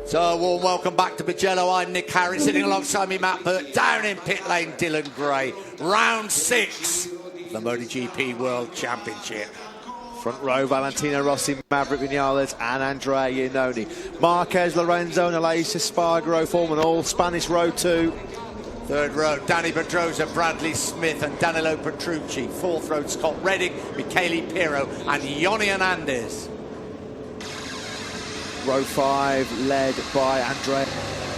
So a warm welcome back to Mugello. I'm Nick Harris, sitting alongside me Matt Burt, down in pit lane Dylan Gray. Round 6 of the Motogp World Championship. Front row, Valentino Rossi, Maverick Vinales and Andrea Iannone. Marquez, Lorenzo, Nalais, Espargaro form an all-Spanish row 2. Third row, Danny Pedrosa, Bradley Smith and Danilo Petrucci. Fourth row, Scott Redding, Michele Pirro and Yoni Hernandez. Row 5 led by Andrea.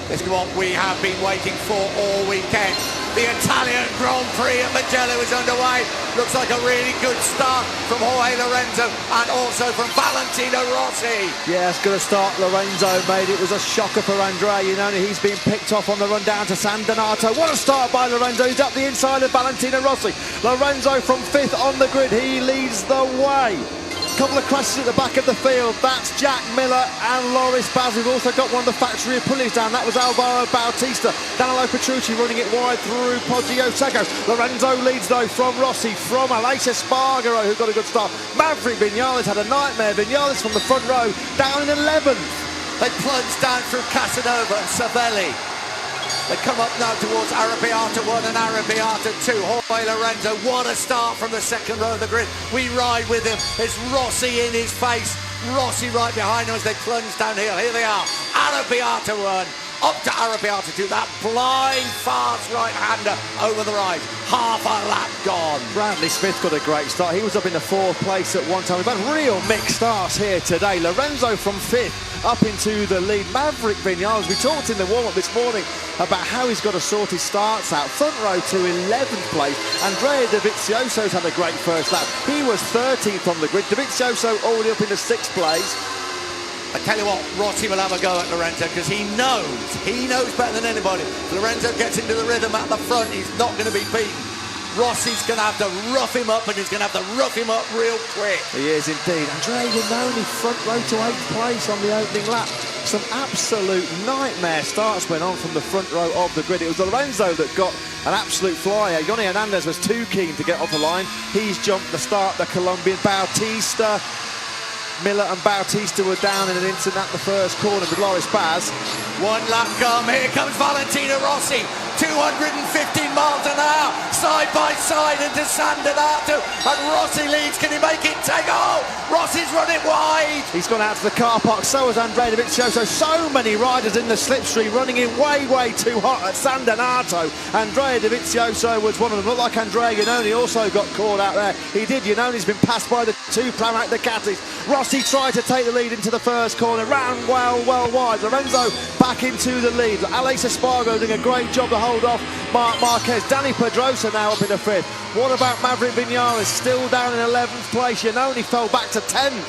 This is what we have been waiting for all weekend. The Italian Grand Prix at Mugello is underway. Looks like a really good start from Jorge Lorenzo and also from Valentino Rossi. Yeah, it's going to start. Lorenzo made it was a shocker for Andrea Iannone. He's been picked off on the run down to San Donato. What a start by Lorenzo. He's up the inside of Valentino Rossi. Lorenzo from 5th on the grid. He leads the way. Couple of crashes at the back of the field. That's Jack Miller and Loris Baz. We've also got one of the factory pulleys down. That was Alvaro Bautista. Danilo Petrucci running it wide through Poggio Secco. Lorenzo leads though from Rossi, from Aleix Espargaro, who got a good start. Maverick Vinales had a nightmare. Vinales from the front row, down in 11th. They plunged down through Casanova and Savelli. They come up now towards Arrabbiata 1 and Arrabbiata 2. Jorge Lorenzo, what a start from the second row of the grid. We ride with him. It's Rossi in his face. Rossi right behind him as they plunge downhill. Here they are. Arrabbiata 1. Up to Arrabbiata 2. That blind fast right-hander over the right. Half a lap gone. Bradley Smith got a great start. He was up in the 4th place at one time. We've had real mixed starts here today. Lorenzo from 5th up into the lead. Maverick Vinales, we talked in the warm-up this morning about how he's got to sort his starts out. Front row to 11th place. Andrea Dovizioso's had a great first lap. He was 13th on the grid. Dovizioso already up in the 6th place. I tell you what, Rossi will have a go at Lorenzo because he knows better than anybody. If Lorenzo gets into the rhythm at the front, he's not going to be beaten. Rossi's going to have to rough him up, and he's going to have to rough him up real quick. He is indeed. Andrea Iannone front row to 8th place on the opening lap. Some absolute nightmare starts went on from the front row of the grid. It was Lorenzo that got an absolute flyer. Yoni Hernandez was too keen to get off the line. He's jumped the start, the Colombian. Bautista, Miller and Bautista were down in an instant at the first corner with Loris Baz. One lap gone. Here comes Valentino Rossi. 215 miles an hour, side by side into San Donato, and Rossi leads. Can he make it take off? Rossi's running wide. He's gone out to the car park. So has Andrea Dovizioso. So many riders in the slipstream running in way too hot at San Donato. Andrea Dovizioso was one of them. Looked like Andrea Iannone also got caught out there. He did. Iannone's been passed by the 2 Pramac Ducatis. Rossi tried to take the lead into the first corner. Ran well wide. Lorenzo back into the lead. Aleix Espargaro doing a great job to hold off Marc Marquez. Danny Pedrosa now up in the 5th. What about Maverick Vinales? Still down in 11th place. Iannone fell back to 10th.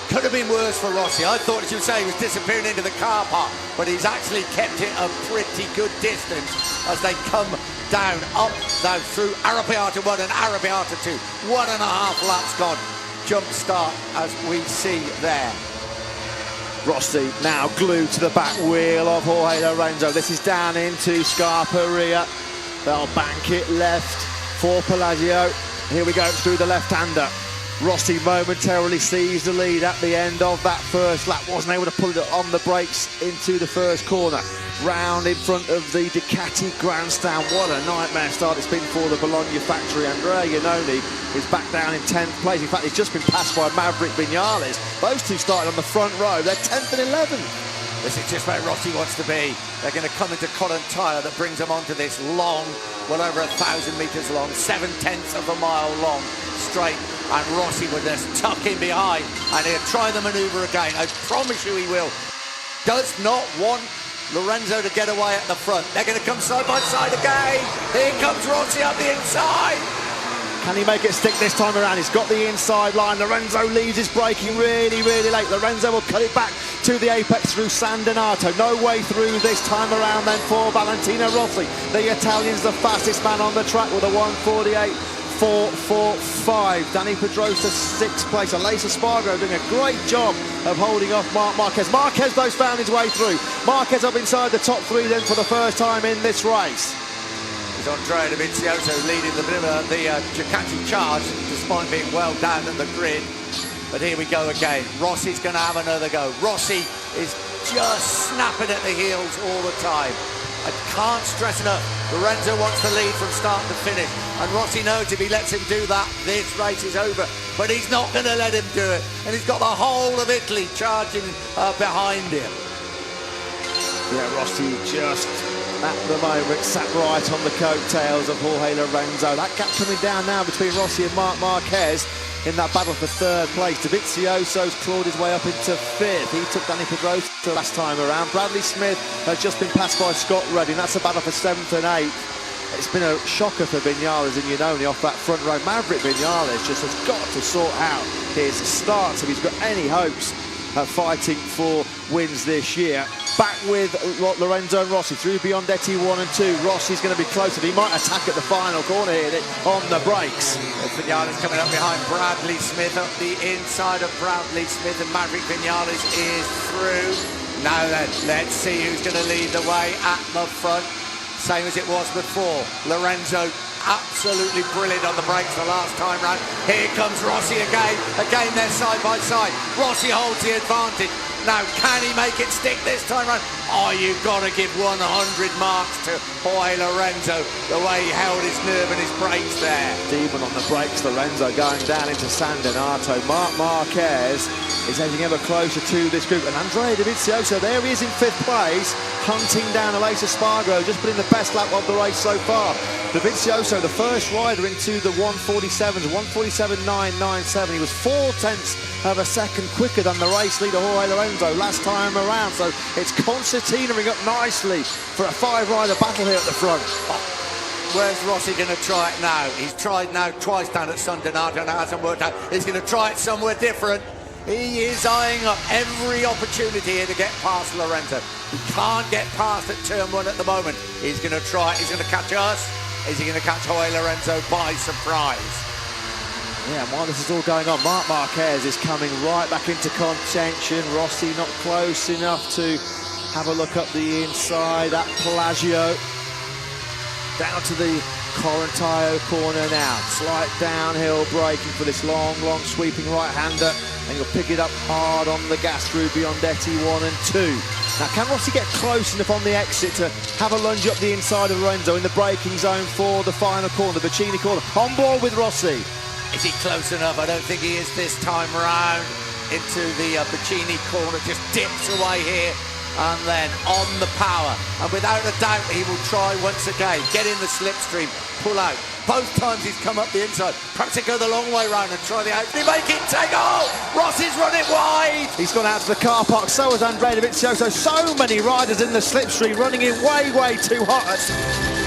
Could have been worse for Rossi. I thought, as you say, he was disappearing into the car park, but he's actually kept it a pretty good distance as they come down, up, now through Arrabbiata 1 and Arrabbiata 2. 1.5 laps gone. Jump start as we see there. Rossi now glued to the back wheel of Jorge Lorenzo. This is down into Scarperia. They'll bank it left for Pelagio. Here we go through the left-hander. Rossi momentarily sees the lead at the end of that first lap. Wasn't able to pull it on the brakes into the first corner. Round in front of the Ducati grandstand. What a nightmare start it's been for the Bologna factory. Andrea Iannone is back down in 10th place. In fact, he's just been passed by Maverick Vinales. Those two started on the front row. They're 10th and 11th. This is just where Rossi wants to be. They're going to come into Colin Tyre that brings them onto this long, well over 1,000 metres long, 7/10 of a mile long straight. And Rossi will just tuck in behind and he'll try the manoeuvre again. I promise you he will. Does not want Lorenzo to get away at the front. They're going to come side by side again. Here comes Rossi up the inside. Can he make it stick this time around? He's got the inside line. Lorenzo leaves his braking really late. Lorenzo will cut it back to the apex through San Donato. No way through this time around then for Valentino Rossi. The Italian's the fastest man on the track with a 1:48.445. Danny Pedrosa 6th place. Aleix Espargaro doing a great job of holding off Marc Marquez. Marquez those found his way through. Marquez up inside the top 3 then for the first time in this race. It's Andrea Dovizioso leading the Ducati charge despite being well down at the grid. But here we go again. Rossi's going to have another go. Rossi is just snapping at the heels all the time. I can't stress enough, Lorenzo wants the lead from start to finish, and Rossi knows if he lets him do that, this race is over. But he's not going to let him do it, and he's got the whole of Italy charging behind him. Yeah, Rossi just, at the moment, sat right on the coattails of Jorge Lorenzo. That gap coming down now between Rossi and Marc Marquez in that battle for third place. Dovizioso's clawed his way up into fifth. He took Danny Pedrosa last time around. Bradley Smith has just been passed by Scott Redding. That's a battle for seventh and eighth. It's been a shocker for Viñales and Iannone off that front row. Maverick Viñales just has got to sort out his starts if he's got any hopes of fighting for wins this year. Back with Lorenzo and Rossi through Biondetti 1 and 2. Rossi's going to be closer. He might attack at the final corner here on the brakes. Viñales coming up behind Bradley Smith, up the inside of Bradley Smith, and Maverick Viñales is through. Now then, let's see who's going to lead the way at the front. Same as it was before. Lorenzo absolutely brilliant on the brakes the last time round. Here comes Rossi again. Again, they're side by side. Rossi holds the advantage. Now, can he make it stick this time round? Oh, you've got to give 100 marks to Jorge Lorenzo, the way he held his nerve and his brakes there. Demon on the brakes, Lorenzo going down into San Donato. Marc Marquez is edging ever closer to this group. And Andrea Dovizioso, there he is in fifth place, hunting down Aleix Espargaro, just putting the best lap of the race so far. Dovizioso, the first rider into the 147s, 147.997. He was 4/10 of a second quicker than the race leader Jorge Lorenzo last time around. So it's concertinaing up nicely for a five-rider battle here at the front. Where's Rossi going to try it now? He's tried now twice down at San Donato and it hasn't worked out. He's going to try it somewhere different. He is eyeing up every opportunity here to get past Lorenzo. He can't get past at turn one at the moment. He's going to try it. He's going to catch us. Is he going to catch Jorge Lorenzo by surprise? Yeah, while this is all going on, Marc Marquez is coming right back into contention. Rossi not close enough to have a look up the inside at Pelagio. Down to the Corantaio corner now. Slight downhill braking for this long sweeping right-hander. And you'll pick it up hard on the gas through Biondetti 1 and 2. Now, can Rossi get close enough on the exit to have a lunge up the inside of Lorenzo in the braking zone for the final corner, the Vicini corner? On board with Rossi. Is he close enough? I don't think he is this time round. Into the Vicini corner, just dips away here, and then on the power. And without a doubt, he will try once again. Get in the slipstream, pull out. Both times he's come up the inside. Perhaps he'll go the long way round and try the out. Did he make it? Take off! Rossi's run it wide! He's gone out to the car park. So has Andrea Dovizioso. So many riders in the slipstream running in way too hot.